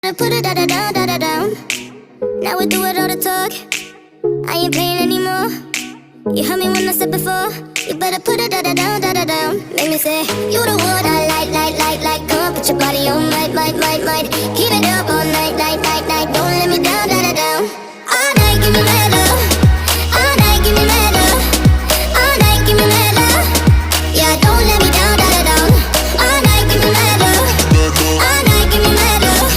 I put it da-da-down. Now we do it all the talk. I ain't playing anymore. You heard me when I said before. You better put it da-da-down. Make me say, you the one I like. Come on, put your body on, might. Keep it